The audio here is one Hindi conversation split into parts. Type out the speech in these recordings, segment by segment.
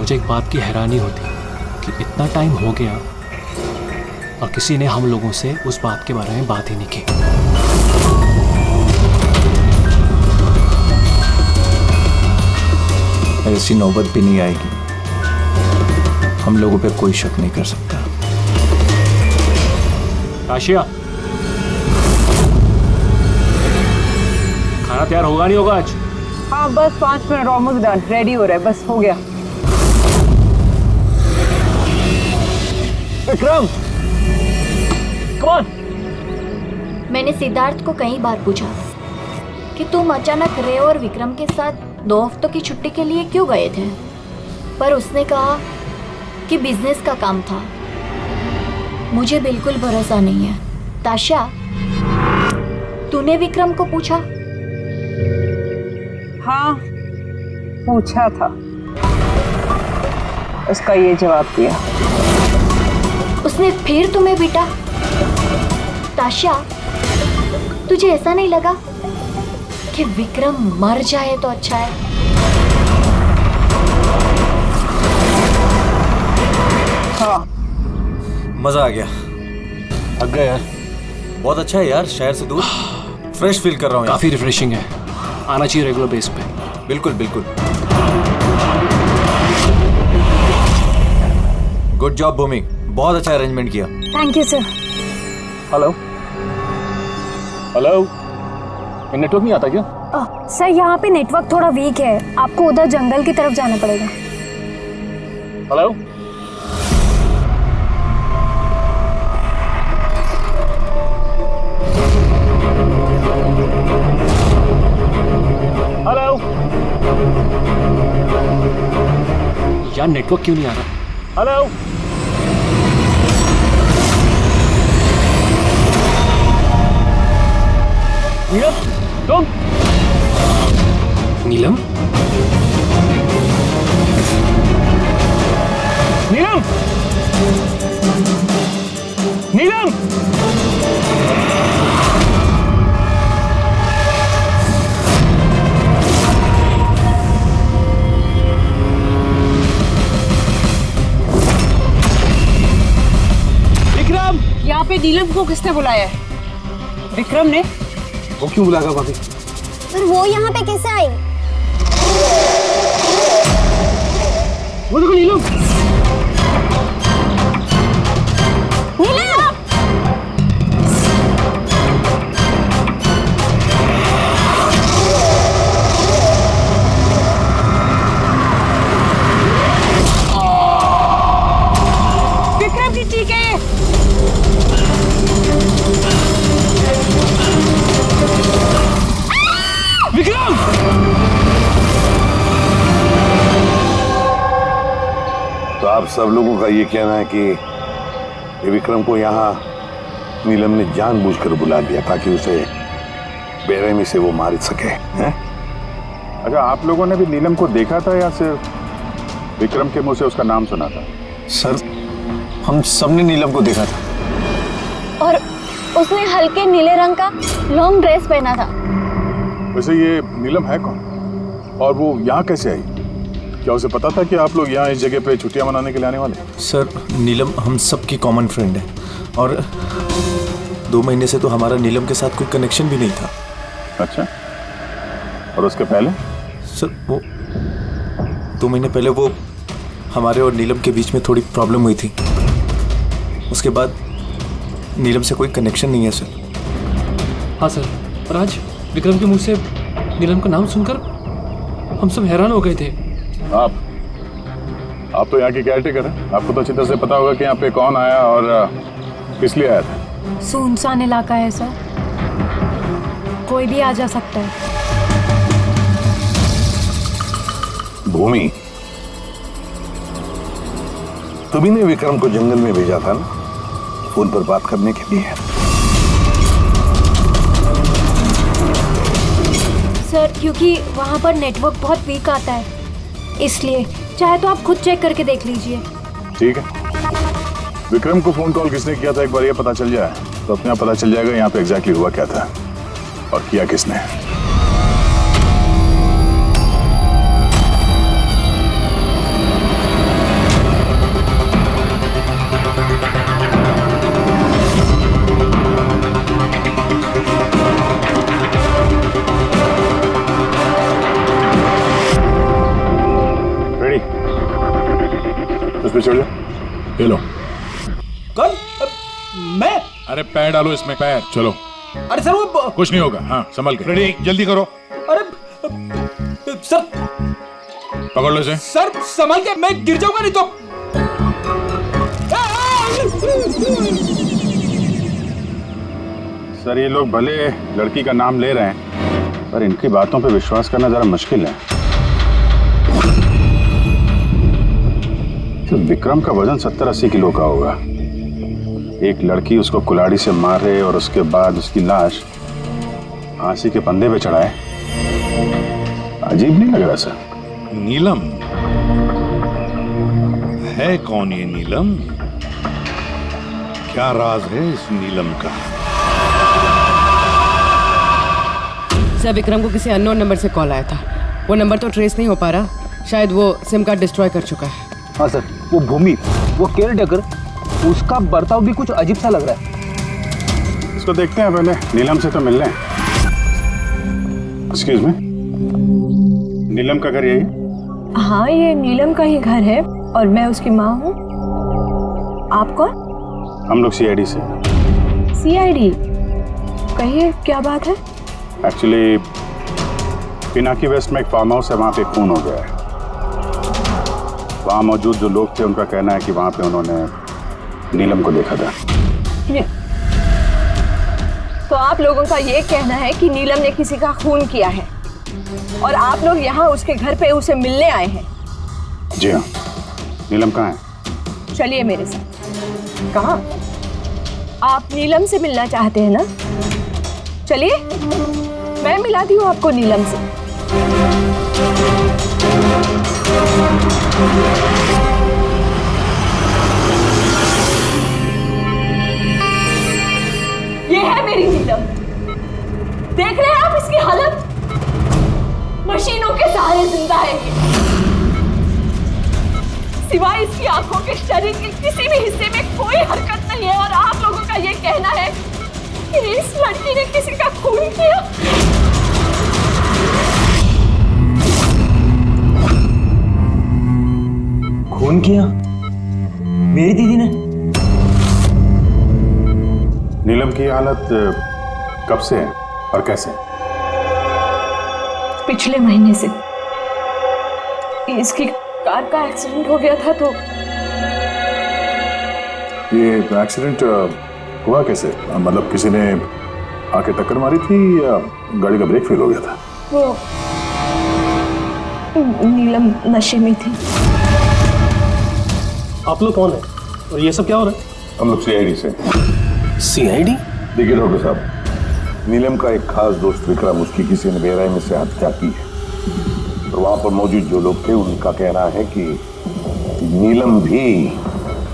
मुझे एक बात की हैरानी होती कि इतना टाइम हो गया और किसी ने हम लोगों से उस बात के बारे में बात ही नहीं की। ऐसी नौबत भी नहीं आएगी। हम लोगों पे कोई शक नहीं कर सकता। आशिया, खाना तैयार होगा नहीं होगा आज? हाँ बस 5 मिनट, ऑलमोस्ट डन, रेडी हो रहा है, बस हो गया। Vikram, come on. मैंने सिद्धार्थ को कई बार पूछा कि तुम अचानक रे और विक्रम के साथ 2 हफ्तों की छुट्टी के लिए क्यों गए थे, पर उसने कहा कि बिजनेस का काम था। मुझे बिल्कुल भरोसा नहीं है। ताशा, तूने विक्रम को पूछा? हाँ, पूछा था, उसका ये जवाब दिया। उसने फिर तुम्हें पीटा? ताशा, तुझे ऐसा नहीं लगा कि विक्रम मर जाए तो अच्छा है? हाँ, मजा आ गया। थक गए यार। बहुत अच्छा है यार, शहर से दूर फ्रेश फील कर रहा हूँ। काफी रिफ्रेशिंग है, आना चाहिए रेगुलर बेस पे। बिल्कुल बिल्कुल। गुड जॉब भूमि, बहुत अच्छा अरेंजमेंट किया। Thank you sir. Hello hello, network नहीं आता क्या? सर यहाँ पे नेटवर्क थोड़ा वीक है, आपको उधर जंगल की तरफ जाना पड़ेगा। हेलो, हेलो यार, नेटवर्क क्यों नहीं आ रहा? हेलो, नीलम, तुम? नीलम, नीलम, नीलम, विक्रम। यहाँ पे नीलम को किसने बुलाया है? विक्रम ने। वो क्यों बुलाएगा भाभी? पर वो यहाँ पे कैसे आई? वो देखो नीलम। नीलम! विक्रम की ठीक है। विक्रम! तो आप सब लोगों का ये कहना है कि ये विक्रम को यहाँ नीलम ने जानबूझकर बुला लिया ताकि उसे बेरहमी से वो मार सके, हैं? अच्छा, आप लोगों ने भी नीलम को देखा था या सिर्फ विक्रम के मुंह से उसका नाम सुना था? सर, हम सबने नीलम को देखा था। और उसने हल्के नीले रंग का लॉन्ग ड्रेस पहना था। वैसे ये नीलम है कौन और वो यहाँ कैसे आई? क्या उसे पता था कि आप लोग यहाँ इस जगह पे छुट्टियां मनाने के लिए आने वाले? सर, नीलम हम सबकी कॉमन फ्रेंड है और 2 महीने से तो हमारा नीलम के साथ कोई कनेक्शन भी नहीं था। अच्छा, और उसके पहले? सर, वो 2 महीने पहले वो हमारे और नीलम के बीच में थोड़ी प्रॉब्लम हुई थी। उसके बाद नीलम से कोई कनेक्शन नहीं है सर। हाँ सर, और आज विक्रम के मुंह से नीलम का नाम सुनकर हम सब हैरान हो गए थे। आप तो यहाँ की केयरटेकर हैं, आपको तो अच्छी तरह से पता होगा कि यहाँ पे कौन आया और किस लिए आया था। सुनसान इलाका है सर, कोई भी आ जा सकता है। भूमि, तुम्ही ने विक्रम को जंगल में भेजा था ना, फोन पर बात करने के लिए? सर, क्योंकि वहाँ पर नेटवर्क बहुत वीक आता है, इसलिए। चाहे तो आप खुद चेक करके देख लीजिए। ठीक है, विक्रम को फोन कॉल किसने किया था एक बार ये पता चल जाए तो अपने आप पता चल जाएगा यहाँ पे एग्जैक्टली हुआ क्या था और किया किसने। पे चढ़ जा। ये लो। कौन? मैं? अरे पैर डालो इसमें, पैर। चलो। अरे सर वो कुछ नहीं होगा। हाँ संभल के। रेडी, जल्दी करो। अरे सर, पकड़ लो इसे। सर संभल के, मैं गिर जाऊंगा नहीं तो। सर ये लोग भले लड़की का नाम ले रहे हैं, पर इनकी बातों पे विश्वास करना जरा मुश्किल है। तो विक्रम का वजन 70-80 किलो का होगा। एक लड़की उसको कुल्हाड़ी से मारे और उसके बाद उसकी लाश फांसी के फंदे पे चढ़ाए। अजीब नहीं लग रहा सर? नीलम है कौन ये नीलम? क्या राज है इस नीलम का? सर विक्रम को किसी अननोन नंबर से कॉल आया था। वो नंबर तो ट्रेस नहीं हो पा रहा, शायद वो सिम कार्ड डिस्ट्रॉय कर चुका है। हाँ सर, वो भूमि, वो केयर टेकर, उसका बर्ताव भी कुछ अजीब सा लग रहा है। इसको देखते हैं पहले। नीलम से तो मिल रहे हैं। एक्सक्यूज मी, नीलम का घर यही? हाँ, ये नीलम का ही घर है और मैं उसकी माँ हूँ। आप कौन? हम लोग सीआईडी से। सीआईडी? कहिए क्या बात है? एक्चुअली पिनाकी वेस्ट में एक फार्म हाउस है, वहाँ पे खून हो गया है। वहाँ मौजूद जो लोग थे उनका कहना है कि वहाँ पे उन्होंने नीलम को देखा था। तो आप लोगों का ये कहना है कि नीलम ने किसी का खून किया है और आप लोग यहाँ उसके घर पे उसे मिलने आए हैं? जी हाँ। नीलम कहाँ है? चलिए मेरे साथ। कहाँ? आप नीलम से मिलना चाहते हैं ना? चलिए, मैं मिलाती हूँ आपको नीलम से। ये है मेरी नीलम। देख रहे हैं आप इसकी हालत? मशीनों के सहारे जिंदा है ये। सिवाय इसकी आंखों के शरीर के किसी भी हिस्से में कोई हरकत नहीं है और आप लोगों का ये कहना है कि इस लड़की ने किसी का खून किया। खून किया? मेरी दीदी ने? नीलम की हालत कब से है और कैसे? पिछले महीने से इसकी कार का एक्सीडेंट हो गया था। तो ये एक्सीडेंट हुआ कैसे? मतलब किसी ने आके टक्कर मारी थी या गाड़ी का ब्रेक फेल हो गया था? वो नीलम नशे में थी। आप लोग कौन है और ये सब क्या हो रहा है? हम लोग सीआईडी से। सीआईडी? देखिए डॉक्टर साहब, नीलम का एक खास दोस्त विक्रम, उसकी किसी ने बेरहमी से हत्या की है। और वहां पर मौजूद जो लोग थे उनका कहना है कि नीलम भी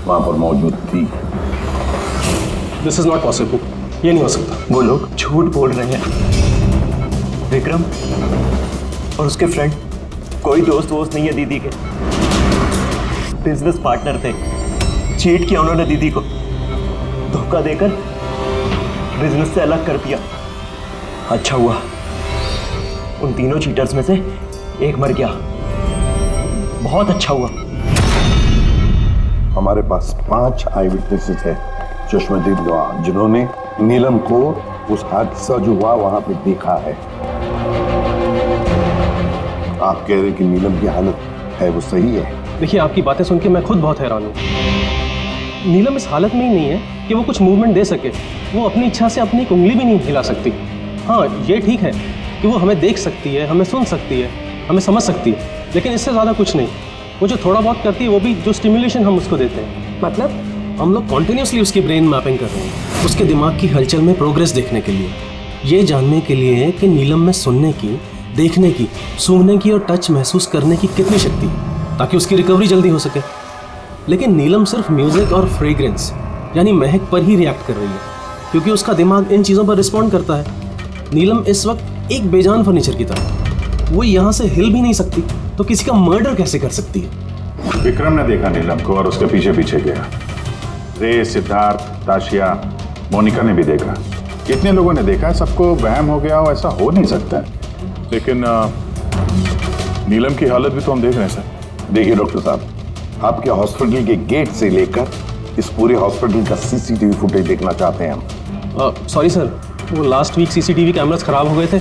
वहां पर मौजूद थी। This is not possible. ये नहीं हो सकता। वो लोग झूठ बोल रहे हैं। विक्रम और उसके फ्रेंड कोई दोस्त वोस्त नहीं है दीदी के। बिजनेस पार्टनर थे। चीट किया उन्होंने दीदी को, धोखा देकर बिजनेस से अलग कर दिया। अच्छा हुआ उन तीनों चीटर्स में से एक मर गया। बहुत अच्छा हुआ। हमारे पास 5 आई विटनेसेस है चश्मदीद गवाह, जिन्होंने नीलम को उस हादसा जो हुआ वहां पे देखा है। आप कह रहे हैं कि नीलम की हालत है वो सही है? देखिए, आपकी बातें सुन के मैं खुद बहुत हैरान हूँ। नीलम इस हालत में ही नहीं है कि वो कुछ मूवमेंट दे सके। वो अपनी इच्छा से अपनी एक उंगली भी नहीं हिला सकती। हाँ, ये ठीक है कि वो हमें देख सकती है, हमें सुन सकती है, हमें समझ सकती है, लेकिन इससे ज़्यादा कुछ नहीं। वो जो थोड़ा बहुत करती है वो भी जो स्टिमुलेशन हम उसको देते हैं। मतलब हम लोग कॉन्टिन्यूसली उसकी ब्रेन मैपिंग कर रहे हैं, उसके दिमाग की हलचल में प्रोग्रेस देखने के लिए, ये जानने के लिए कि नीलम में सुनने की, देखने की, सूंघने की और टच महसूस करने की कितनी शक्ति है, ताकि उसकी रिकवरी जल्दी हो सके। लेकिन नीलम सिर्फ म्यूजिक और फ्रेग्रेंस यानी महक पर ही रिएक्ट कर रही है, क्योंकि उसका दिमाग इन चीज़ों पर रिस्पॉन्ड करता है। नीलम इस वक्त एक बेजान फर्नीचर की तरह, वो यहाँ से हिल भी नहीं सकती, तो किसी का मर्डर कैसे कर सकती है? विक्रम ने देखा नीलम को और उसके पीछे पीछे गया। रे, सिद्धार्थ, ताशिया, मोनिका ने भी देखा। कितने लोगों ने देखा है, सबको वहम हो गया हो, ऐसा हो नहीं सकता। लेकिन नीलम की हालत भी तो हम देख रहे हैं सर। देखिए डॉक्टर साहब, आपके हॉस्पिटल के गेट से लेकर इस पूरे हॉस्पिटल का सीसीटीवी फुटेज देखना चाहते हैं हम। सॉरी सर, वो लास्ट वीक सीसीटीवी कैमरास खराब हो गए थे,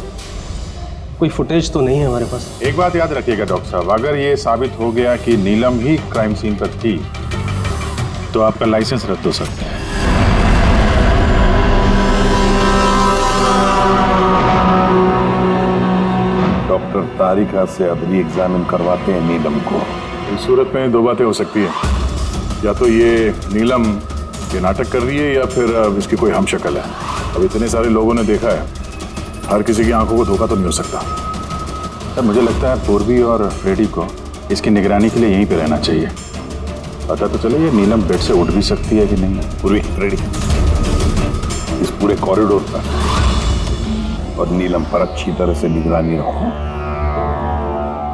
कोई फुटेज तो नहीं है हमारे पास। एक बात याद रखिएगा डॉक्टर साहब, अगर ये साबित हो गया कि नीलम ही क्राइम सीन पर थी तो आपका लाइसेंस रद्द हो सकता है। डॉक्टर तारिका से अब री एग्जामिन करवाते हैं नीलम को। इस सूरत में दो बातें हो सकती हैं, या तो ये नीलम ये नाटक कर रही है या फिर इसकी कोई हमशक्ल है। अब इतने सारे लोगों ने देखा है, हर किसी की आंखों को धोखा तो नहीं हो सकता। सर मुझे लगता है पूर्वी और फ्रेडी को इसकी निगरानी के लिए यहीं पे रहना चाहिए। पता तो चले ये नीलम बेड से उठ भी सकती है कि नहीं। पूर्वी, फ्रेडी, इस पूरे कॉरिडोर पर और नीलम पर अच्छी तरह से निगरानी रखो।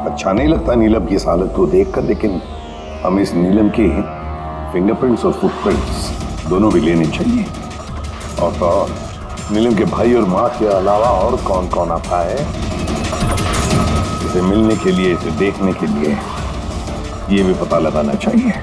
अच्छा नहीं लगता नीलम की इस हालत को देखकर, लेकिन हम इस नीलम के फिंगरप्रिंट्स और फुटप्रिंट्स दोनों भी लेने चाहिए। और तो और नीलम के भाई और माँ के अलावा और कौन कौन आता है इसे मिलने के लिए, इसे देखने के लिए, ये भी पता लगाना चाहिए।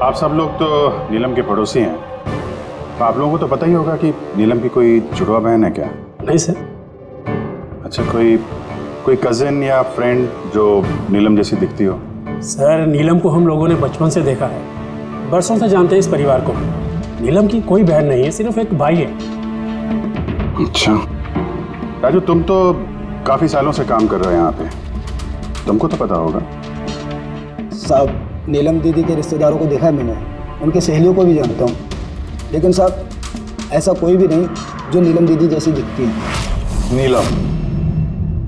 आप सब लोग तो नीलम के पड़ोसी हैं, तो आप लोगों को तो पता ही होगा कि नीलम की कोई जुड़वा बहन है क्या? नहीं सर। अच्छा, कोई कजिन या फ्रेंड जो नीलम जैसी दिखती हो? सर नीलम को हम लोगों ने बचपन से देखा है, बरसों से जानते हैं इस परिवार को। नीलम की कोई बहन नहीं है, सिर्फ एक भाई है। अच्छा राजू, तुम तो काफी सालों से काम कर रहे हो यहाँ पे, तुमको तो पता होगा। साहब नीलम दीदी के रिश्तेदारों को देखा है मैंने, उनकी सहेलियों को भी जानता हूँ, लेकिन साहब ऐसा कोई भी नहीं जो नीलम दीदी जैसी दिखती है।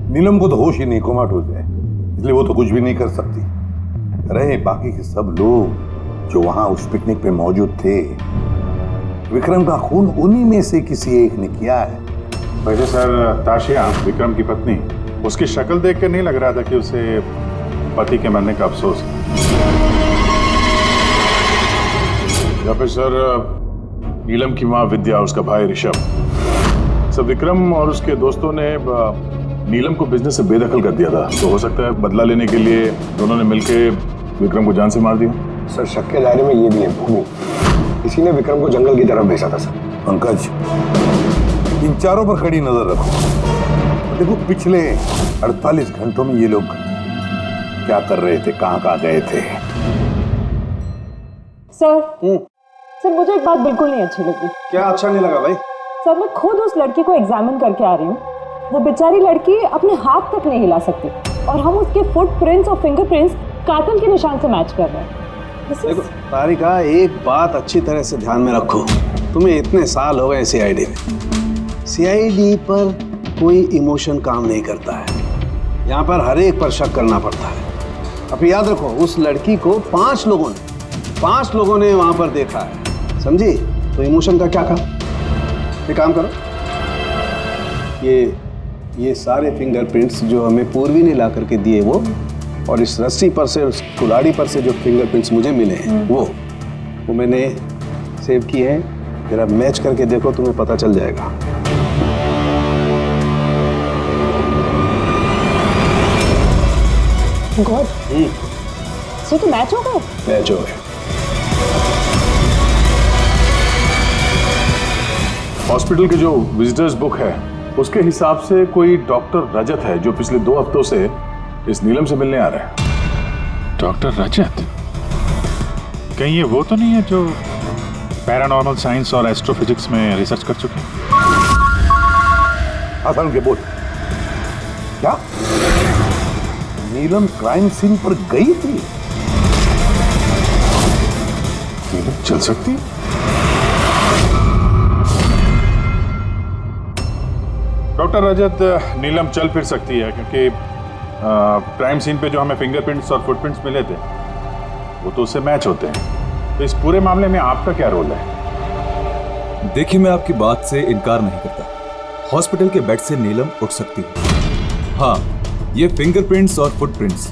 नीलम को तो होश ही नहीं, कोमाटोज है, इसलिए वो तो कुछ भी नहीं कर सकती। रहे बाकी के सब लोग जो वहां उस पिकनिक पे मौजूद थे, विक्रम का खून उन्हीं में से किसी एक ने किया है। वैसे सर ताशिया, विक्रम की पत्नी, उसकी शक्ल देख कर नहीं लग रहा था कि उसे पति के मरने का अफसोस है। या फिर सर नीलम की माँ विद्या, उसका भाई ऋषभ, सब विक्रम और उसके दोस्तों ने नीलम को बिजनेस से बेदखल कर दिया था, तो हो सकता है बदला लेने के लिए दोनों ने मिलकर विक्रम को जान से मार दिया। सर शक के दायरे में ये भी है भूमि, इसी ने विक्रम को जंगल की तरफ भेजा था। सर पंकज, इन चारों पर कड़ी नजर रखो। देखो पिछले 48 घंटों में ये लोग क्या कर रहे थे, कहाँ गए थे। सर मुझे एक बात बिल्कुल नहीं अच्छी लगी। क्या अच्छा नहीं लगा भाई? सर मैं खुद उस लड़की को एग्जामिन करके आ रही हूँ, वो बेचारी लड़की अपने हाथ तक नहीं हिला सकती, और हम उसके फुटप्रिंट्स और फिंगरप्रिंट्स कातिल के निशान से मैच कर रहे हैं। देखो तारिका, एक बात अच्छी तरह से ध्यान में रखो, तुम्हें इतने साल हो गए सीआईडी में, सीआईडी पर कोई इमोशन काम नहीं करता है, यहाँ पर हर एक पर शक करना पड़ता है। अब याद रखो, उस लड़की को 5 लोगों ने वहां पर देखा है, समझी? तो इमोशन का क्या काम? ये काम करो, ये सारे फिंगरप्रिंट्स जो हमें पूर्वी ने ला करके दिए वो, और इस रस्सी पर से, उस कुल्हाड़ी पर से जो फिंगरप्रिंट्स मुझे मिले हैं वो मैंने सेव किए हैं। जरा मैच करके देखो, तुम्हें पता चल जाएगा। गॉड, तो मैच हो गए? मैच हो गए। हॉस्पिटल की जो विजिटर्स बुक है उसके हिसाब से कोई डॉक्टर रजत है जो पिछले 2 हफ्तों से इस नीलम से मिलने आ रहा है। डॉक्टर रजत? कहीं ये वो तो नहीं है जो पैरानॉर्मल साइंस और एस्ट्रोफिजिक्स में रिसर्च कर चुके हैं? आसान के बोल, क्या नीलम क्राइम सीन पर गई थी? नीलम चल सकती है? डॉक्टर रजत, नीलम चल फिर सकती है क्योंकि क्राइम सीन पे जो हमें फिंगरप्रिंट्स और फुटप्रिंट्स मिले थे वो तो उससे मैच होते हैं। तो इस पूरे मामले में आपका क्या रोल है? देखिए, मैं आपकी बात से इनकार नहीं करता। हॉस्पिटल के बेड से नीलम उठ सकती है। हाँ, ये फिंगरप्रिंट्स और फुटप्रिंट्स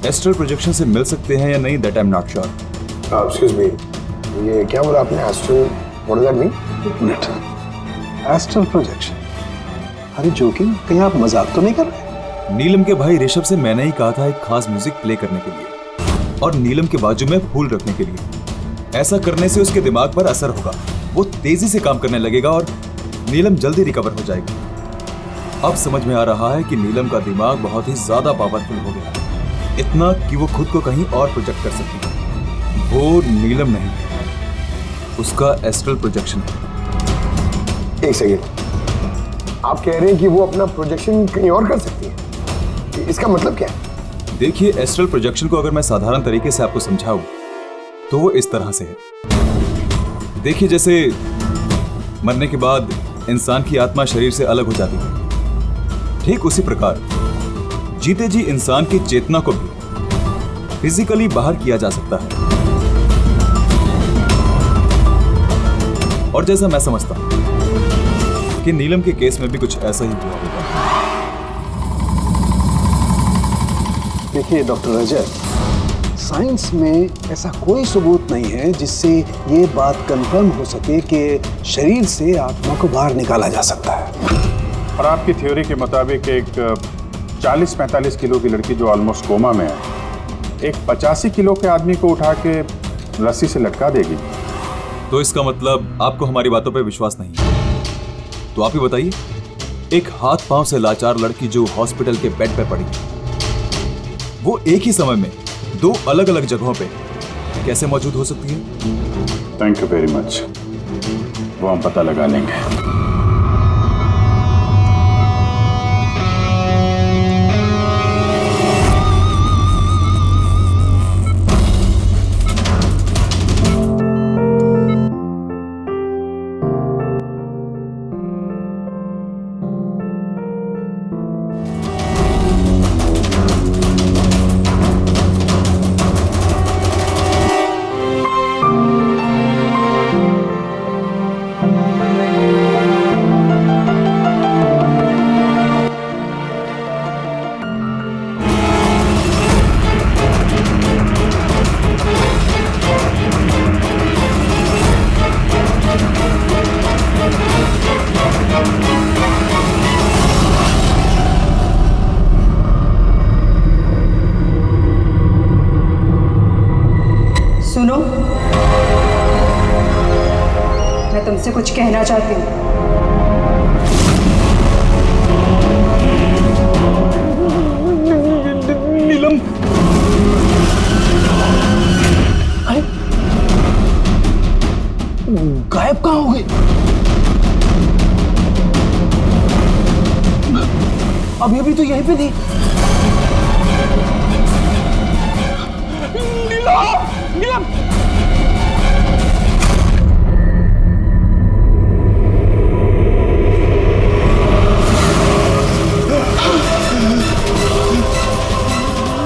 एस्ट्रल प्रोजेक्शन से मिल सकते हैं या नहीं, that I am not sure. Excuse me, ये क्या बोला आपने? Astral, what does that mean? एक मिनट, एस्ट्रल प्रोजेक्शन? अरे जोकिंग, कहीं आप मजाक तो नहीं कर रहे? नीलम के भाई ऋषभ से मैंने ही कहा था एक खास म्यूजिक प्ले करने के लिए और नीलम के बाजू में फूल रखने के लिए। ऐसा करने से उसके दिमाग पर असर होगा, वो तेजी से काम करने लगेगा और नीलम जल्दी रिकवर हो जाएगी। अब समझ में आ रहा है कि नीलम का दिमाग बहुत ही ज्यादा पावरफुल हो गया है, इतना कि वो खुद को कहीं और प्रोजेक्ट कर सकती है। वो नीलम नहीं, उसका एस्ट्रल प्रोजेक्शन है। एक सेकेंड, आप कह रहे हैं कि वो अपना प्रोजेक्शन कहीं और कर सकती है? इसका मतलब क्या है? देखिए, एस्ट्रल प्रोजेक्शन को अगर मैं साधारण तरीके से आपको समझाऊं तो वो इस तरह से है। देखिए, जैसे मरने के बाद इंसान की आत्मा शरीर से अलग हो जाती है, ठीक उसी प्रकार जीते जी इंसान की चेतना को भी फिजिकली बाहर किया जा सकता है। और जैसा मैं समझता हूं कि नीलम के केस में भी कुछ ऐसा ही हुआ होगा। देखिए डॉक्टर रजत, साइंस में ऐसा कोई सबूत नहीं है जिससे ये बात कंफर्म हो सके कि शरीर से आत्मा को बाहर निकाला जा सकता है। और आपकी थ्योरी के मुताबिक एक 40-45 किलो की लड़की जो ऑलमोस्ट कोमा में है, एक 85 किलो के आदमी को उठा के रस्सी से लटका देगी। तो इसका मतलब आपको हमारी बातों पर विश्वास नहीं है? तो आप ही बताइए, एक हाथ पांव से लाचार लड़की जो हॉस्पिटल के बेड पे पड़ी, वो एक ही समय में दो अलग अलग जगहों पे कैसे मौजूद हो सकती है? थैंक यू वेरी मच, वो हम पता लगा लेंगे। सुनो, मैं तुमसे कुछ कहना चाहती हूँ। नीलम, अरे गायब कहाँ हो गई? अभी तो यहीं पे थी। नीलम,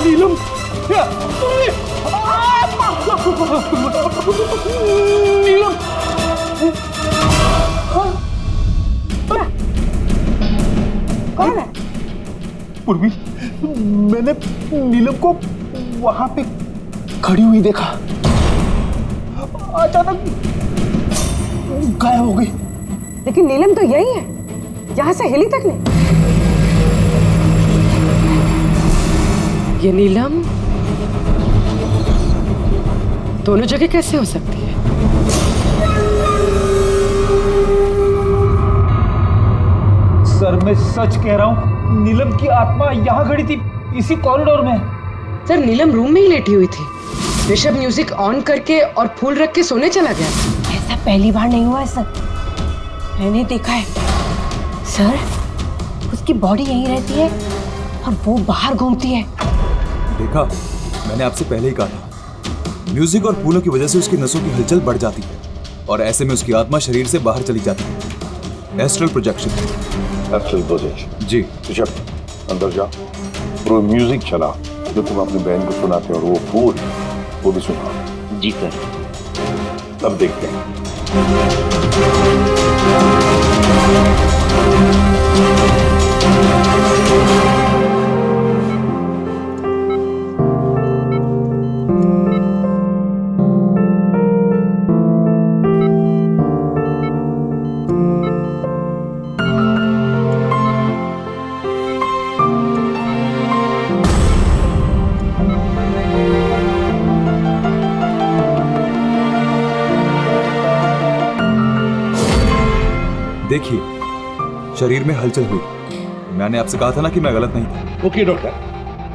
नीलम, नीलम, कौन है? पूर्वी, मैंने नीलम को वहां पे खड़ी हुई देखा, अचानक गायब हो गई। लेकिन नीलम तो यही है, यहाँ से हिली तक नहीं। ये नीलम दोनों जगह कैसे हो सकती है? सर, मैं सच कह रहा हूँ, नीलम की आत्मा यहाँ खड़ी थी, इसी कॉरिडोर में। सर, नीलम रूम में ही लेटी हुई थी। ऋषभ म्यूजिक ऑन करके और फूल रख के सोने चला गया। ऐसा पहली बार नहीं हुआ है सर, मैंने देखा है। सर, उसकी बॉडी यहीं रहती है और वो बाहर घूमती है। देखा, मैंने आपसे पहले ही कहा था, म्यूजिक और फूलों की वजह से उसकी नसों की हलचल बढ़ जाती है और ऐसे में उसकी आत्मा शरीर से बाहर चली जाती है। Astral projection. Astral projection. जी ऋषभ, अंदर जाओ, वो म्यूजिक चला जो तुम अपनी बहन को सुनाते हो, और वो फूल वो भी सुनाओ। जी सर। तब देखते हैं। देखिए, शरीर में हलचल हुई। मैंने आपसे कहा था ना कि मैं गलत नहीं था। ओके डॉक्टर,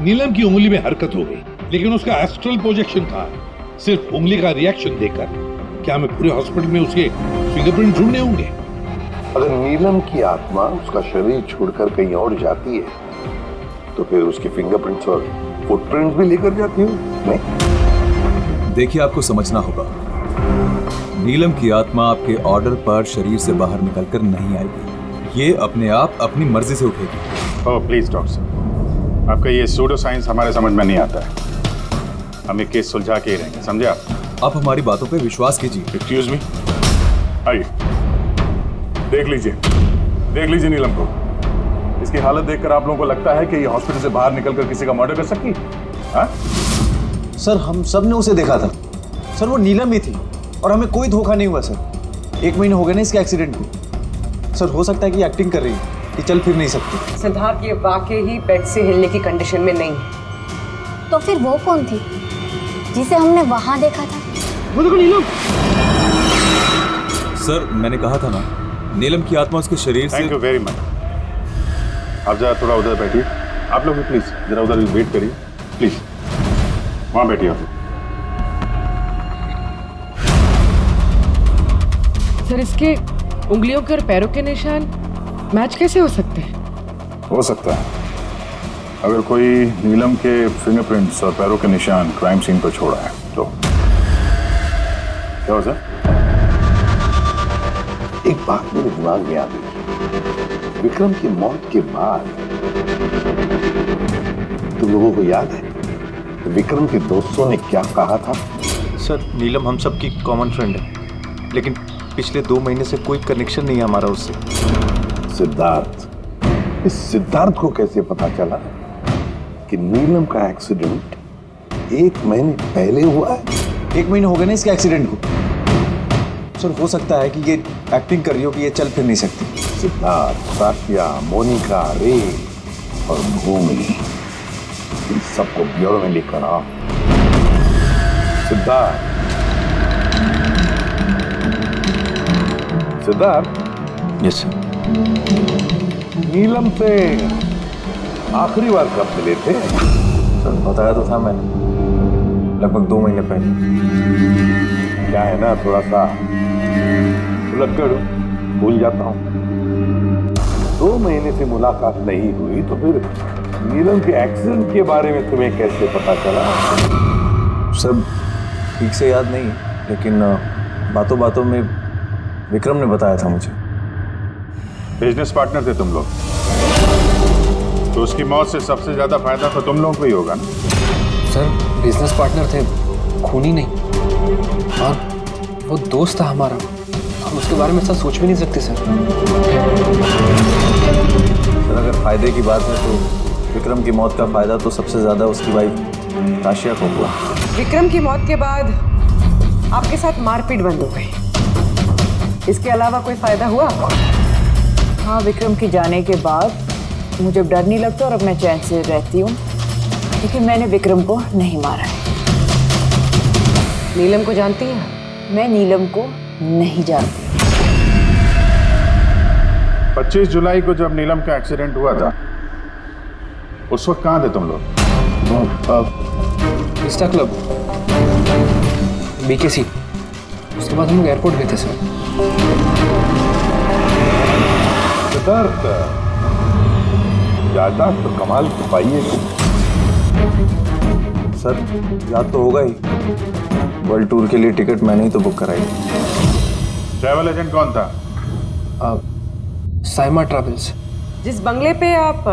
नीलम की उंगली में हरकत हो गई, लेकिन उसका एस्ट्रल प्रोजेक्शन था। सिर्फ उंगली का रिएक्शन देखकर क्या हमें पूरे हॉस्पिटल में उसके फिंगरप्रिंट ढूंढने होंगे? अगर नीलम की आत्मा उसका शरीर छोड़कर कहीं और जाती है तो फिर उसके फिंगरप्रिंट्स और फुटप्रिंट्स भी लेकर जाती हूँ मैं। देखिए, आपको समझना होगा, नीलम की आत्मा आपके ऑर्डर पर शरीर से बाहर निकलकर नहीं आएगी। ये अपने आप अपनी मर्जी से उठेगी। ओह प्लीज डॉक्टर साहब, आपका ये सूडो साइंस हमारे समझ में नहीं आता है। हम एक केस सुलझा के ही रहेंगे, समझे आप हमारी बातों पे विश्वास कीजिए। एक्सक्यूज मी, आइए देख लीजिए नीलम को। इसकी हालत देखकर आप लोगों को लगता है कि ये हॉस्पिटल से बाहर निकलकर किसी का मर्डर कर सकती है? सर, हम सब ने उसे देखा था सर, वो नीलम ही थी और हमें कोई धोखा नहीं हुआ सर। 1 महीने हो गए ना इसके एक्सीडेंट को। सर, हो सकता है कि एक्टिंग कर रही है, कि चल फिर नहीं सकती। सिद्धार्थ ये वाकई ही बेड से हिलने की कंडीशन में नहीं है। तो फिर वो कौन थी जिसे हमने वहां देखा था? वो देखो नीलम। सर, मैंने कहा था ना, नीलम की आत्मा उसके शरीर से। Thank you very much. आप जरा थोड़ा उधर बैठिए। आप लोग भी प्लीज जरा उधर वेट करिए, प्लीज वहां बैठिए आप। सर, इसके उंगलियों के और पैरों के निशान मैच कैसे हो सकते हैं? हो सकता है अगर कोई नीलम के फिंगरप्रिंट्स और पैरों के निशान क्राइम सीन पर छोड़ा है तो। क्या हो सर? एक बात मेरे दिमाग में आ गई। विक्रम की मौत के बाद तुम लोगों को याद है विक्रम के दोस्तों ने क्या कहा था? सर, नीलम हम सबकी कॉमन फ्रेंड है, लेकिन पिछले 2 महीने से कोई कनेक्शन नहीं है हमारा उससे। सिद्धार्थ, इस सिद्धार्थ को कैसे पता चला कि नीलम का एक्सीडेंट 1 महीने पहले हुआ है? 1 महीने हो गए ना इसके एक्सीडेंट को। सर, हो सकता है कि ये एक्टिंग कर रही हो कि ये चल फिर नहीं सकती। सिद्धार्थ, साथिया, मोनिका, रे और भूमि, इन सबको ब्यूरो में लेकर आओ। Siddharth, yes sir. नीलम से आखिरी बार कब मिले थे? सर, बताया तो था मैंने, लगभग 2 महीने पहले। क्या है ना, थोड़ा सा उलझकर भूल जाता हूँ। 2 महीने से मुलाकात नहीं हुई तो फिर नीलम के एक्सीडेंट के बारे में तुम्हें कैसे पता चला? सब ठीक से याद नहीं, लेकिन बातों बातों में विक्रम ने बताया था मुझे। बिजनेस पार्टनर थे तुम लोग, तो उसकी मौत से सबसे ज्यादा फायदा तो तुम लोगों को ही होगा ना? सर, बिजनेस पार्टनर थे, खूनी नहीं। और वो दोस्त था हमारा, हम उसके बारे में ऐसा सोच भी नहीं सकते सर। सर, अगर फायदे की बात है तो विक्रम की मौत का फायदा तो सबसे ज्यादा उसकी वाइफ राशिया को हुआ। विक्रम की मौत के बाद आपके साथ मारपीट बंद हो गई, इसके अलावा कोई फायदा हुआ? हाँ, विक्रम के जाने के बाद मुझे डर नहीं लगता और अब मैं चैन से रहती हूँ, क्योंकि मैंने विक्रम को नहीं मारा है। नीलम को जानती है? मैं नीलम को नहीं जानती। 25 जुलाई को जब नीलम का एक्सीडेंट हुआ था, उस वक्त कहाँ थे तुम लोग? Insta club, BKC। उसके बाद हम लोग एयरपोर्ट गए थे सर। सिद्धार्थ, याददाश्त तो कमाल की पाई है। सर, याद तो होगा ही, वर्ल्ड टूर के लिए टिकट मैंने ही तो बुक कराई। ट्रैवल एजेंट कौन था? साइमा ट्रैवल्स। जिस बंगले पे आप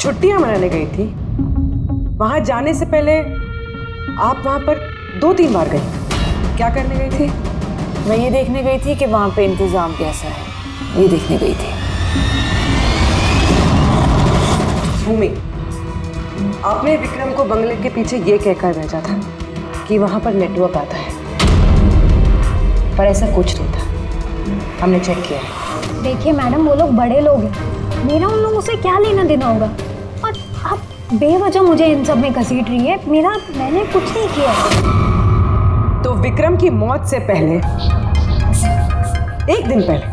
छुट्टियां मनाने गई थी, वहां जाने से पहले आप वहां पर 2-3 बार गई। क्या करने गई थी? मैं ये देखने गई थी कि वहाँ पे इंतजाम कैसा है, ये देखने गई थी। भूमि, आपने विक्रम को बंगले के पीछे ये कहकर भेजा था कि वहां पर नेटवर्क आता है, पर ऐसा कुछ नहीं था। हमने चेक किया है। देखिए मैडम, वो लोग बड़े लोग हैं, मेरा उन लोगों से क्या लेना देना होगा। और आप बेवजह मुझे इन सब में घसीट रही है। मैंने कुछ नहीं किया। तो विक्रम की मौत से पहले, एक दिन पहले,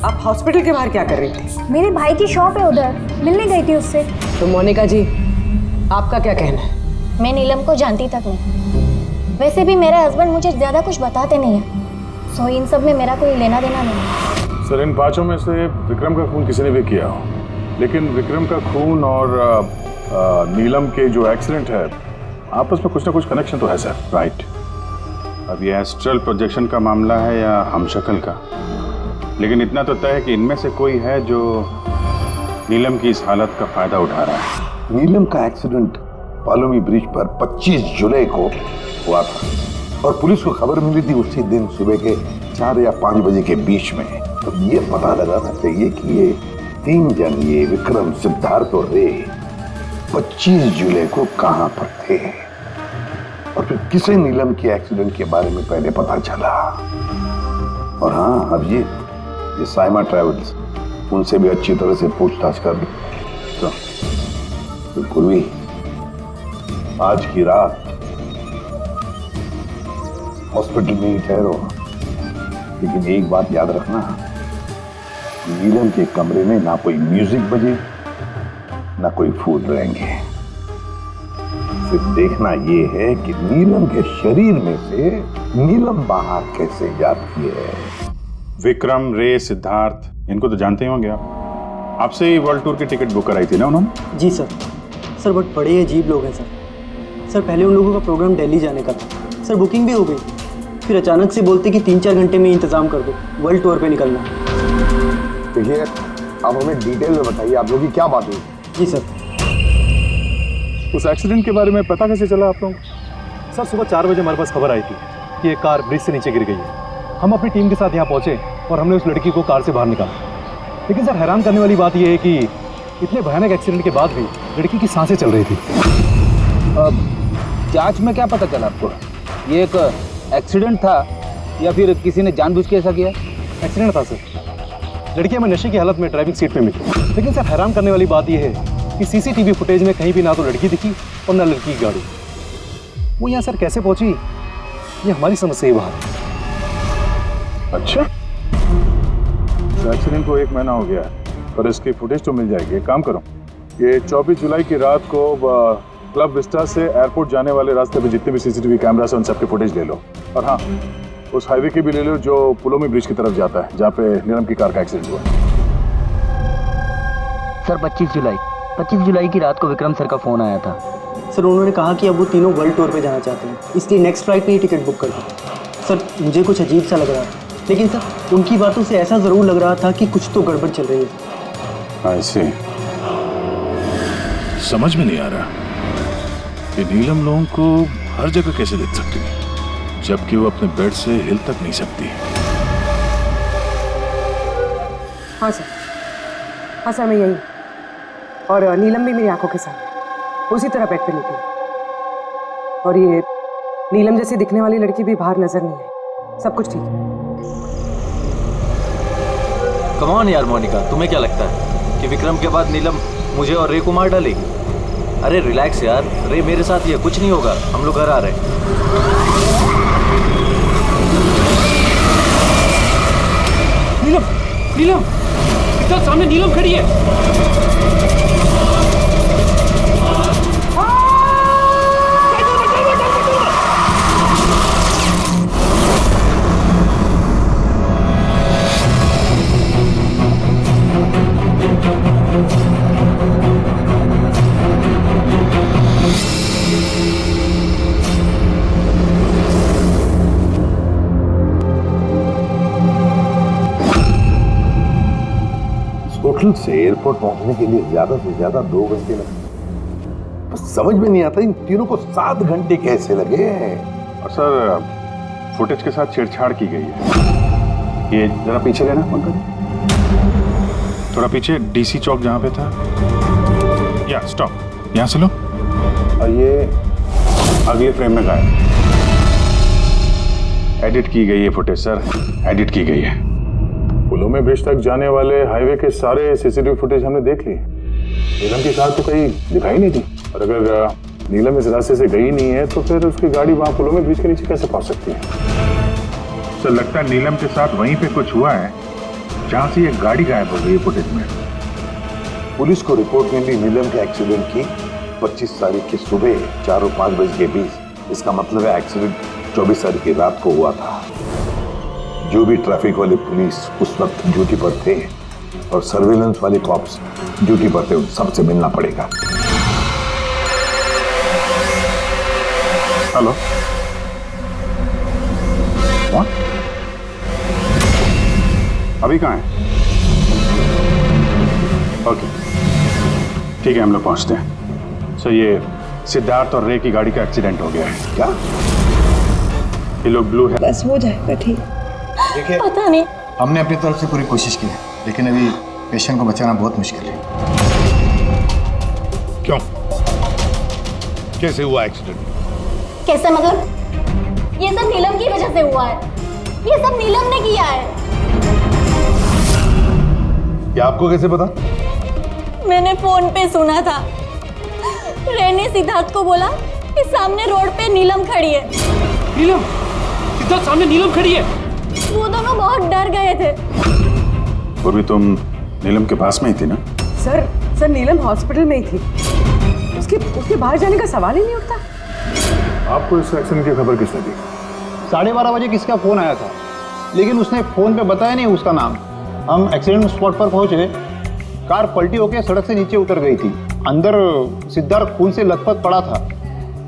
आप हॉस्पिटल के बाहर क्या कर रही थी? मेरे भाई की शॉप है, उधर मिलने गई थी उससे। तो मोनिका जी, आपका क्या कहना है? मैं नीलम को जानती तक नहीं। वैसे भी मेरे हस्बैंड मुझे ज़्यादा कुछ बताते नहीं है, सो इन सब में मेरा कोई लेना देना नहीं है। सर, इन 5 में से विक्रम का खून किसी ने भी किया हो, लेकिन विक्रम का खून और नीलम के जो एक्सीडेंट है, आपस में कुछ ना कुछ कनेक्शन तो है सर, राइट? अब ये एस्ट्रल प्रोजेक्शन का मामला है या हमशक्ल का, लेकिन इतना तो तय है कि इनमें से कोई है जो नीलम की इस हालत का फायदा उठा रहा है। नीलम का एक्सीडेंट पालोमी ब्रिज पर 25 जुलाई को हुआ था और पुलिस को खबर मिली थी उसी दिन सुबह के 4 या 5 बजे के बीच में। तो ये पता लगाना चाहिए कि ये 3 जन, ये विक्रम, सिद्धार्थ और रे, 25 जुलाई को कहां पर थे और फिर किसे नीलम के एक्सीडेंट के बारे में पहले पता चला। और हाँ, अब ये साइमा ट्रेवल्स, उनसे भी अच्छी तरह से पूछताछ कर लो। तो पूर्वी, आज की रात हॉस्पिटल में ही ठहरो, लेकिन एक बात याद रखना, नीलम के कमरे में ना कोई म्यूजिक बजे, ना कोई फूल रहेंगे। सिर्फ देखना ये है कि नीलम के शरीर में से नीलम बाहर कैसे जाती है। विक्रम, रे, सिद्धार्थ, इनको तो जानते ही होंगे आप। आपसे ही वर्ल्ड टूर की टिकट बुक कराई थी ना उन्होंने? जी सर, बट बड़े अजीब लोग हैं सर। पहले उन लोगों का प्रोग्राम दिल्ली जाने का था सर, बुकिंग भी हो गई, फिर अचानक से बोलते कि 3-4 घंटे में इंतजाम कर दो, वर्ल्ड टूर पे निकलना। देखिए, आप हमें डिटेल में बताइए, आप लोगों की क्या बात हुई? जी सर। उस एक्सीडेंट के बारे में पता कैसे चला आप लोगों? सर, सुबह 4 बजे हमारे पास खबर आई थी कि एक कार ब्रिज से नीचे गिर गई है। हम अपनी टीम के साथ यहाँ पहुँचे और हमने उस लड़की को कार से बाहर निकाला। लेकिन सर, हैरान करने वाली बात यह है कि इतने भयानक एक्सीडेंट के बाद भी लड़की की सांसें चल रही थी। जांच में क्या पता चला आपको? ये एक एक्सीडेंट था या फिर किसी ने जानबूझ के ऐसा किया? एक्सीडेंट था सर। लड़की हमें नशे की हालत में ड्राइविंग सीट पे मिली। लेकिन सर, हैरान करने वाली बात यह है कि सीसीटीवी फुटेज में कहीं भी ना तो लड़की दिखी और ना लड़की की गाड़ी। वो यहाँ सर कैसे पहुंची, ये हमारी समझ से ही बाहर है। अच्छा, एक्सीडेंट को 1 महीना हो गया है, पर इसकी फुटेज तो मिल जाएगी। एक काम करो, ये 24 जुलाई की रात को क्लब विस्टा से एयरपोर्ट जाने वाले रास्ते पे जितने भी सीसीटीवी कैमरास हैं उन सबके फुटेज ले लो। और हाँ, उस हाईवे की भी ले लो जो पुलोमी ब्रिज की तरफ जाता है, जहाँ पे नीलम की कार का एक्सीडेंट हुआ। सर 25 जुलाई की रात को विक्रम सर का फोन आया था। सर, उन्होंने कहा कि अब वो तीनों वर्ल्ड टूर पे जाना चाहते हैं, इसलिए नेक्स्ट फ्लाइट पे ही टिकट बुक कर दी। सर, मुझे कुछ अजीब सा लग रहा था, लेकिन सर उनकी बातों से ऐसा ज़रूर लग रहा था कि कुछ तो गड़बड़ चल रही है। ऐसे समझ में नहीं आ रहा कि नीलम लोगों को हर जगह कैसे देख सकती है, जबकि वो अपने बेड से हिल तक नहीं सकती। हाँ सर, मैं यही, और नीलम भी मेरी आंखों के सामने उसी तरह बेड पे लेटी है। और ये नीलम जैसी दिखने वाली लड़की भी बाहर नजर नहीं आई। सब कुछ ठीक है। कम ऑन यार मोनिका, तुम्हें क्या लगता है कि विक्रम के बाद नीलम मुझे और रे को मार डालेगी? अरे रिलैक्स यार, रे मेरे साथ ही है, कुछ नहीं होगा, हम लोग घर आ रहे हैं। नीलम, इधर सामने नीलम खड़ी है। होटल से एयरपोर्ट पहुंचने के लिए ज्यादा से ज्यादा 2 घंटे लगे। बस समझ में नहीं आता इन तीनों को 7 घंटे कैसे लगे। और सर फुटेज के साथ छेड़छाड़ की गई है। ये जरा पीछे लेना पंकज, थोड़ा पीछे, डीसी चौक जहां पे था। या स्टॉप, यहां से लो। और ये अगले फ्रेम में गायब। एडिट की गई है फुटेज सर, एडिट की गई है। पुलों में ब्रिज तक जाने वाले हाईवे के सारे सीसीटीवी फुटेज हमने देख लिए। नीलम की कार तो कहीं दिखाई नहीं थी, और अगर नीलम इस रास्ते से गई नहीं है तो फिर उसकी गाड़ी वहां पुलों में ब्रिज के नीचे कैसे पहुंच सकती है? सर लगता है नीलम के साथ वहीं पे कुछ हुआ है जहां से ये गाड़ी गायब हो गई है फुटेज में। पुलिस को रिपोर्ट मिली नीलम के एक्सीडेंट की 25 तारीख की सुबह 4 और 5 बजे के बीच। इसका मतलब है एक्सीडेंट 24 तारीख की रात को हुआ था। जो भी ट्रैफिक वाले पुलिस उस वक्त ड्यूटी पर थे और सर्विलेंस वाले कॉप्स ड्यूटी पर थे, उन सबसे मिलना पड़ेगा। हेलो, अभी कहाँ है? ओके ठीक है, हम लोग पहुंचते हैं। सर ये सिद्धार्थ और रे की गाड़ी का एक्सीडेंट हो गया है। क्या? ये लोग ब्लू है। बस हो जाएगा ठीक। देखिए पता नहीं, हमने अपनी तरफ से पूरी कोशिश की है, लेकिन अभी पेशेंट को बचाना बहुत मुश्किल है। क्यों? कैसे हुआ एक्सीडेंट? कैसे मतलब? ये सब नीलम की वजह से हुआ है। ये सब नीलम ने किया है। क्या आपको कैसे पता? मैंने फोन पे सुना था। रे ने सिद्धार्थ को बोला कि सामने रोड पे नीलम खड़ी है। नीलम? सिद्धार्थ सामने नीलम खड़ी है? वो दोनों बहुत डर गए थे। और भी तुम नीलम के पास में ही थी ना? सर नीलम हॉस्पिटल में ही थी। उसके बाहर जाने का सवाल ही नहीं उठता। आपको इस एक्सीडेंट की खबर किसने दी? 12:30 बजे किसका फोन आया था, लेकिन उसने फोन पे बताया नहीं उसका नाम। हम एक्सीडेंट स्पॉट पर पहुंचे, कार पलटी होकर सड़क से नीचे उतर गई थी। अंदर सिद्धार्थ खून से लथपथ पड़ा था।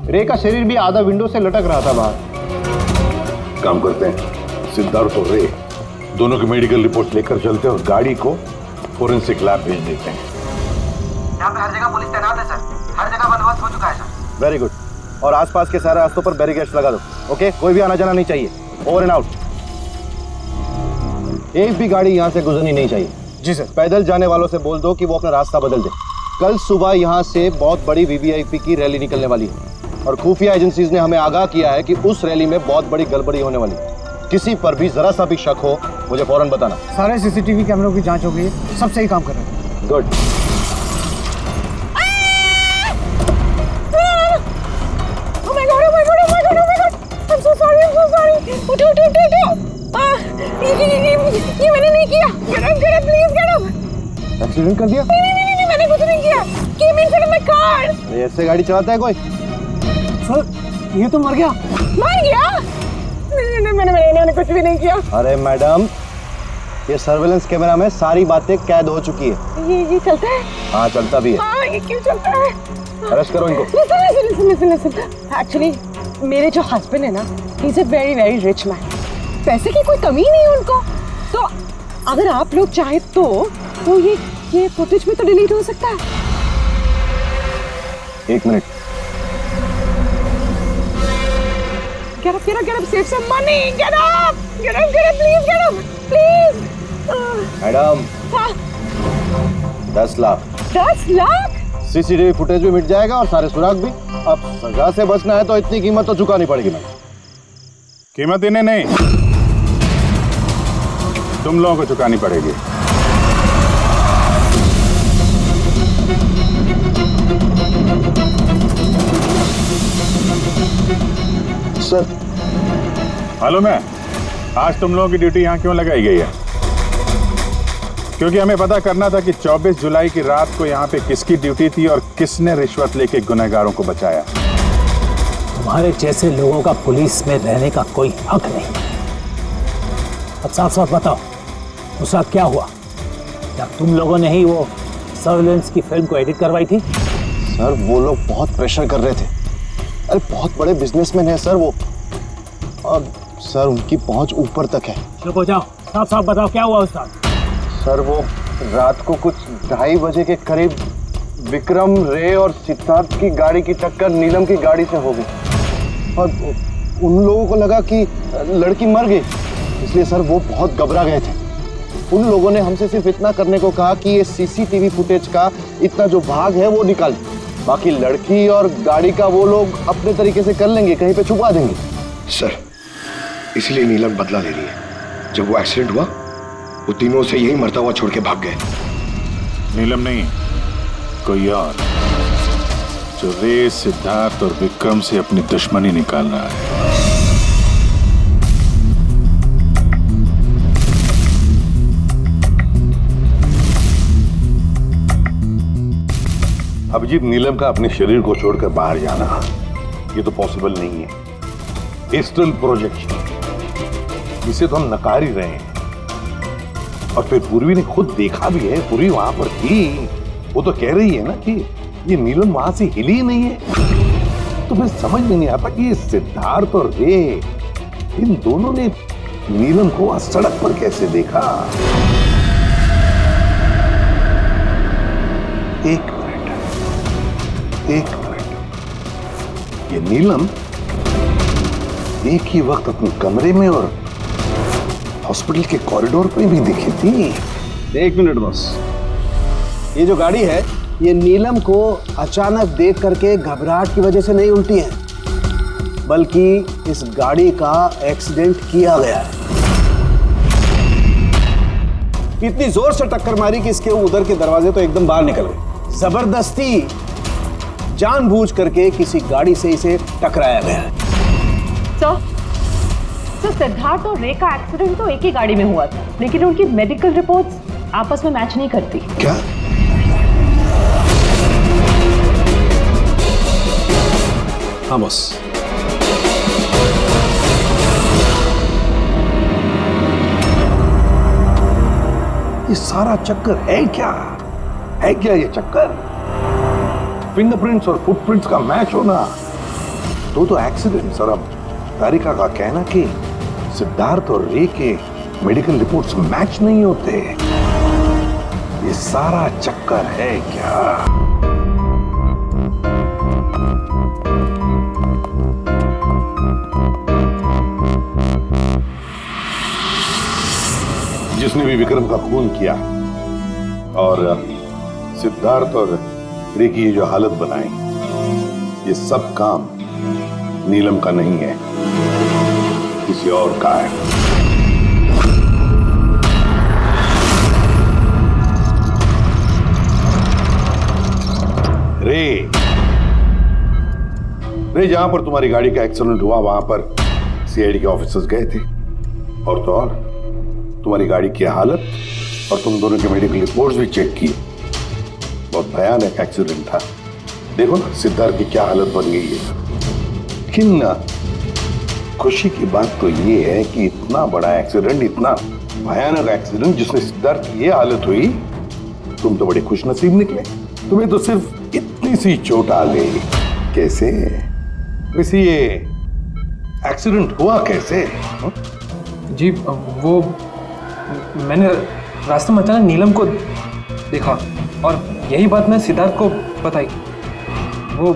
रे का शरीर भी आधा विंडो से लटक रहा था बाहर। काम करते हैं, सिद्धार्थ और रे दोनों की मेडिकल रिपोर्ट लेकर चलते हैं और गाड़ी को फोरेंसिक लैब भेज देते हैं। यहाँ पे हर जगह पुलिस तैनात है सर, हर जगह बंदोबस्त हो चुका है सर। Very good. और आसपास के सारे रास्तों पर बैरिकेड्स लगा दो। ओके, कोई भी आना जाना नहीं चाहिए। Over and out. एक भी गाड़ी यहाँ से गुजरनी नहीं चाहिए। जी सर। पैदल जाने वालों से बोल दो कि वो अपना रास्ता बदल दे। कल सुबह यहाँ से बहुत बड़ी वीवीआईपी की रैली निकलने वाली है और खुफिया एजेंसीज ने हमें आगाह किया है कि उस रैली में बहुत बड़ी गड़बड़ी होने वाली है। किसी पर भी जरा सा भी शक हो मुझे फौरन बताना। सारे सीसीटीवी कैमरों की जांच हो गई है, सब सही काम कर रहे हैं। गुड। उठो। ये मैंने नहीं किया। Get up, please get up। Accident कर दिया? नहीं, मैंने कुछ नहीं किया। Came in front of my car। ऐसे गाड़ी चलाता है कोई? सर ये तो मर गया। मर गया? नहीं, मैंने कुछ भी नहीं किया। अरे मैडम, ये सर्वेलेंस कैमरा में सारी बातें कैद हो चुकी है। ये चलता है? हाँ चलता भी है। हाँ, ये क्यों चलता है? अरेस्ट करो इनको। Listen। एक्चुअली मेरे जो हस्बैंड है ना, he is a very rich man. पैसे की कोई कमी नहीं है उनको। तो अगर आप लोग चाहे तो ये फुटेज में तो डिलीट हो सकता है। 1 minute. Get up, save some money. Get up, please get up, please. Madam, 10 lakh. 10 lakh? CCTV footage भी मिट जाएगा और सारे सुराग भी। अब सजा से बचना है तो इतनी कीमत तो चुकानी पड़ेगी मैडम। कीमत इन्हें नहीं, तुम लोगों को चुकानी पड़ेगी। सर मालूम है आज तुम लोगों की ड्यूटी यहाँ क्यों लगाई गई है? क्योंकि हमें पता करना था कि 24 जुलाई की रात को यहाँ पे किसकी ड्यूटी थी और किसने रिश्वत लेके गुनहगारों को बचाया। तुम्हारे जैसे लोगों का पुलिस में रहने का कोई हक नहीं। अब साफ बताओ, उस रात क्या हुआ? क्या तुम लोगों ने ही वो सर्विलेंस की फिल्म को एडिट करवाई थी? सर वो लोग बहुत प्रेशर कर रहे थे। अरे बहुत बड़े बिजनेसमैन है सर वो, और सर उनकी पहुंच ऊपर तक है। चुप हो जाओ, साफ बताओ क्या हुआ उस रात? सर वो रात को कुछ 2:30 बजे के करीब विक्रम, रे और सिद्धार्थ की गाड़ी की टक्कर नीलम की गाड़ी से हो गई और उन लोगों को लगा कि लड़की मर गई, इसलिए सर वो बहुत घबरा गए थे। उन लोगों ने हमसे सिर्फ इतना करने को कहा कि ये सीसीटीवी फुटेज का इतना जो भाग है वो निकाल, बाकी लड़की और गाड़ी का वो लोग अपने तरीके से कर लेंगे, कहीं पे छुपा देंगे। सर इसलिए नीलम बदला ले रही है। जब वो एक्सीडेंट हुआ वो तीनों से यही मरता हुआ छोड़ के भाग गए। नीलम नहीं, कोई और जो रे, सिद्धार्थ और विक्रम से अपनी दुश्मनी निकाल रहा है। अभिजीत, नीलम का अपने शरीर को छोड़कर बाहर जाना ये तो पॉसिबल नहीं है। एस्ट्रल प्रोजेक्शन, इसे तो हम नकार ही रहे हैं। और फिर पूर्वी ने खुद देखा भी है, पूर्वी वहां पर थी, वो तो कह रही है ना कि ये नीलम वहां से हिली ही नहीं है। तो फिर समझ में नहीं आता कि ये सिद्धार्थ और रे, इन दोनों ने नीलम को सड़क पर कैसे देखा। एक मिनट, ये नीलम एक ही वक्त अपने कमरे में और हॉस्पिटल के कॉरिडोर पे भी दिखी थी। एक मिनट बस, ये जो गाड़ी है ये नीलम को अचानक देख करके घबराहट की वजह से नहीं उल्टी है, बल्कि इस गाड़ी का एक्सीडेंट किया गया है। इतनी जोर से टक्कर मारी कि इसके उधर के दरवाजे तो एकदम बाहर निकल गए। जबरदस्ती जानबूझ करके किसी गाड़ी से इसे टकराया गया है। सर, सिद्धार्थ और रे का एक्सीडेंट तो एक ही गाड़ी में हुआ था, लेकिन उनकी मेडिकल रिपोर्ट्स आपस में मैच नहीं करती। क्या? हाँ बॉस। ये सारा चक्कर है क्या? है क्या ये चक्कर? फिंगरप्रिंट्स और फुटप्रिंट्स का मैच होना तो एक्सीडेंट। सर अब तारिका का कहना कि सिद्धार्थ और रे के मेडिकल रिपोर्ट्स मैच नहीं होते, ये सारा चक्कर है क्या? जिसने भी विक्रम का खून किया और सिद्धार्थ और रे की जो हालत बनाई, ये सब काम नीलम का नहीं है, किसी और का है। रे जहां पर तुम्हारी गाड़ी का एक्सीडेंट हुआ वहां पर सीआईडी के ऑफिसर्स गए थे, और तो और तुम्हारी गाड़ी की हालत और तुम दोनों के मेडिकल रिपोर्ट्स भी चेक की। बहुत भयानक एक्सीडेंट था। देखो ना सिद्धार्थ की क्या हालत बन गई है। लेकिन खुशी की बात तो ये है कि इतना बड़ा एक्सीडेंट, इतना भयानक एक्सीडेंट जिसमें सिद्धार्थ की ये हालत हुई, तुम तो बड़े खुशनसीब निकले। तुम्हें तो सिर्फ इतनी सी चोट आ गई। कैसे? वैसे ये एक्सीडेंट हुआ कैसे? जी वो मैंने रास्ते में अचानक नीलम को देखा और यही बात मैं सिद्धार्थ को बताई। वो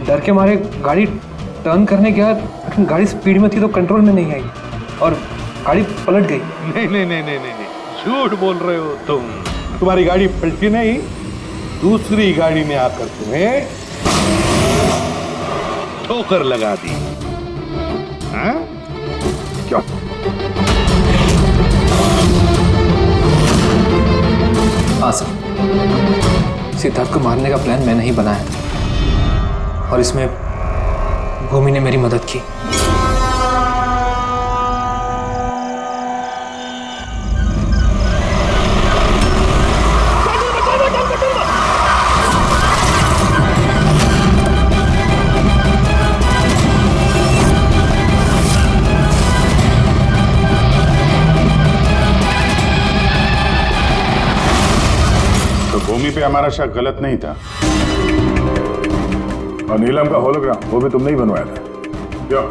डर के मारे गाड़ी टर्न करने गया, लेकिन गाड़ी स्पीड में थी तो कंट्रोल में नहीं आई और गाड़ी पलट गई। नहीं, झूठ बोल रहे हो तुम। तुम्हारी गाड़ी पलटी नहीं, दूसरी गाड़ी ने आकर तुम्हें ठोकर लगा दी। हाँ? क्यों? हाँ सर, सिद्धार्थ को मारने का प्लान मैंने ही बनाया और इसमें भूमि ने मेरी मदद की। भूमि पे हमारा शक गलत नहीं था, और नीलम का होलोग्राम वो भी तुमने ही बनवाया था। क्यों?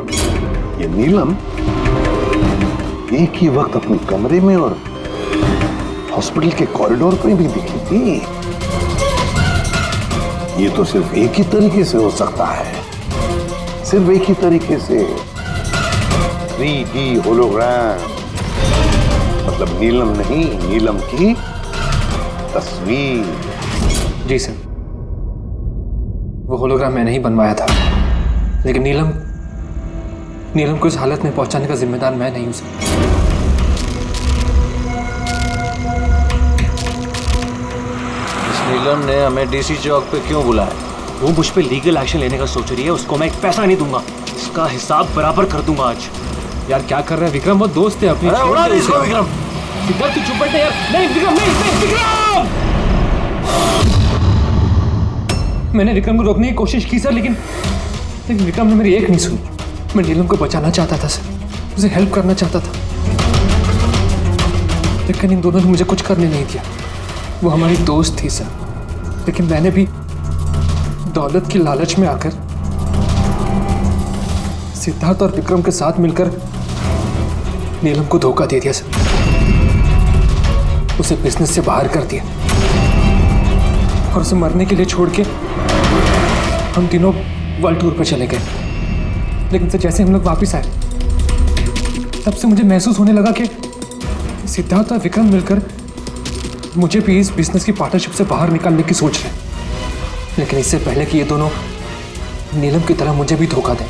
ये नीलम एक ही वक्त अपने कमरे में और हॉस्पिटल के कॉरिडोर पे भी दिखी थी। ये तो सिर्फ एक ही तरीके से हो सकता है, सिर्फ एक ही तरीके से। 3D होलोग्राम, मतलब नीलम नहीं, नीलम की तस्वीर। जी सर, वो होलोग्राम मैंने ही बनवाया था, लेकिन नीलम को इस हालत में पहुंचाने का जिम्मेदार मैं नहीं हूं सर। इस नीलम ने हमें डीसी चौक पे क्यों बुलाया? वो मुझ पे लीगल एक्शन लेने का सोच रही है, उसको मैं एक पैसा नहीं दूंगा, इसका हिसाब बराबर कर दूंगा आज। यार क्या कर रहा है विक्रम, वो दोस्त है अपनी। अरे उड़ा दे इसको विक्रम। सिद्धार्थ तू चुप बैठ यार। नहीं विक्रम, नहीं विक्रम। मैंने विक्रम को रोकने की कोशिश की सर, लेकिन विक्रम ने मेरी एक नहीं सुनी। मैं नीलम को बचाना चाहता था सर, उसे हेल्प करना चाहता था, लेकिन इन दोनों ने मुझे कुछ करने नहीं दिया। वो हमारी दोस्त थी सर, लेकिन मैंने भी दौलत की लालच में आकर सिद्धार्थ और विक्रम के साथ मिलकर नीलम को धोखा दे दिया सर, उसे बिजनेस से बाहर कर दिया और उसे मरने के लिए छोड़ के हम तीनों वर्ल्ड टूर पर चले गए। लेकिन सर जैसे हम लोग वापस आए, तब से मुझे महसूस होने लगा कि सिद्धार्थ और विक्रम मिलकर मुझे भी इस बिजनेस की पार्टनरशिप से बाहर निकालने की सोच रहे हैं। लेकिन इससे पहले कि ये दोनों नीलम की तरह मुझे भी धोखा दें,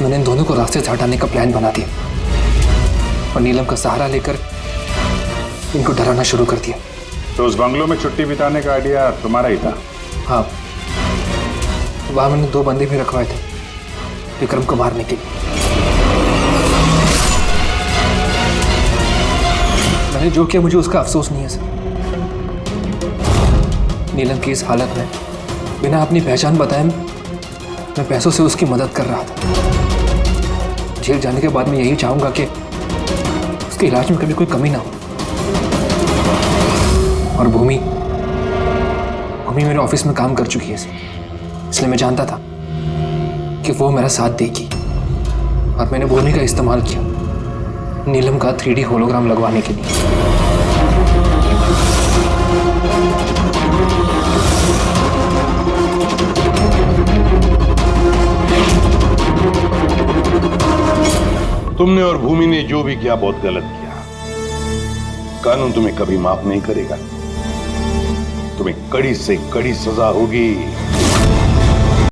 मैंने इन दोनों को रास्ते से हटाने का प्लान बना दिया और नीलम का सहारा लेकर इनको डराना शुरू कर दिया। तो उस बंगलों में छुट्टी बिताने का आइडिया तुम्हारा ही था? हाँ, वहां मैंने 2 बंदे भी रखवाए थे विक्रम को मारने के लिए। मैंने जो किया मुझे उसका अफसोस नहीं है सर। नीलम की इस हालत में बिना अपनी पहचान बताए मैं पैसों से उसकी मदद कर रहा था। जेल जाने के बाद मैं यही चाहूंगा कि उसके इलाज में कभी कोई कमी ना हो। और भूमि मेरे ऑफिस में काम कर चुकी है, इसलिए मैं जानता था कि वो मेरा साथ देगी और मैंने भूमि का इस्तेमाल किया नीलम का 3D होलोग्राम लगवाने के लिए। तुमने और भूमि ने जो भी किया बहुत गलत किया। कानून तुम्हें कभी माफ नहीं करेगा, तुम्हें कड़ी से कड़ी सजा होगी।